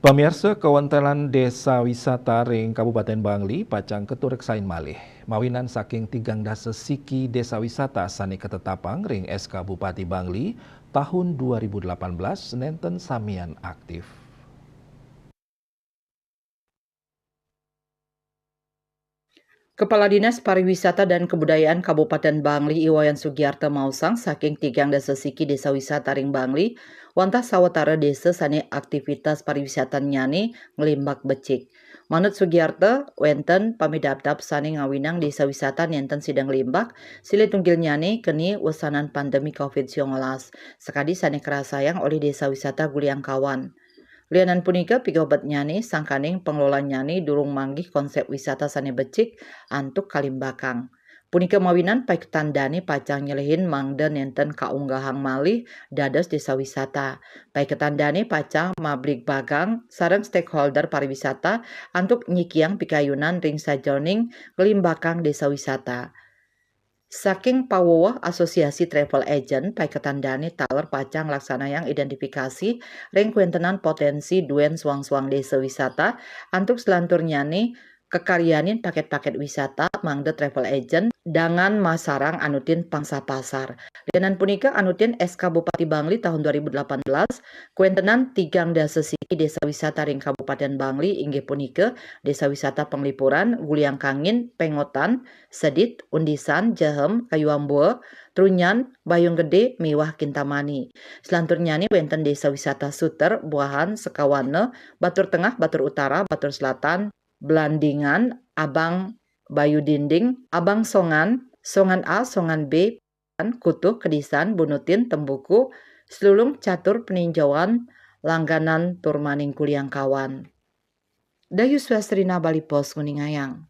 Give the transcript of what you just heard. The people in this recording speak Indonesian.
Pemirsa kawantelan Desa Wisata ring Kabupaten Bangli pacang keturek sain malih. Mawinan saking 13 siki Desa Wisata sani ketetapang ring SK Bupati Bangli tahun 2018 nenten samian aktif. Kepala Dinas Pariwisata dan Kebudayaan Kabupaten Bangli Iwayan Sugiarto Mausang saking 13 siki Desa Wisata ring Bangli wantah sawetara desa sane aktivitas pariwisata nyani ngelimbak becik. Manut Sugiarto, wenten pamidaptap sane ngawinang desa wisata nenten sidang limbak sile tunggil nyani keni wesanan pandemi COVID-19 sekadi sane kerasayang oleh desa wisata Guliang Kawan. Lianan punika pigobat nyani sangkaning pengelola nyani durung manggih konsep wisata sane becik antuk kalimbakang. Punika mawinan paik tandani pacang nyelehin mangda nenten kaunggahang malih dados desa wisata. Paik tandani pacang mablik bagang sareng stakeholder pariwisata antuk nyikiang pikayunan ring sajoning ngelimbakang desa wisata. Saking pawowah asosiasi travel agent paiketandani taler pacang laksanayang identifikasi ring kuentenan potensi duen suang-suang desa wisata antuk selantur nyani kekaryanin paket-paket wisata mangde travel agent dengan masarang anutin pangsa pasar. Dengan punika anutin SK Bupati Bangli tahun 2018 kuentenan tigang dasa siki desa wisata ring Kabupaten Bangli inggih punika desa wisata Penglipuran, Guliang Kangin, Pengotan, Sedit, Undisan, Jahem, Kayuambua, Trunyan, Bayung Gede, Miwah Kintamani. Selanturnya nih wenten desa wisata Suter, Buahan, Sekawane, Batur Tengah, Batur Utara, Batur Selatan, Belandingan, Abang Bayu Dinding, Abang Songan, Songan A, Songan B, Kutuh, Kedisan, Bunutin, Tembuku, Selulung, Catur, Peninjauan, Langganan, Turmaning Kuliang Kawan. Dayu Swasrina Bali Pos Kuningayang.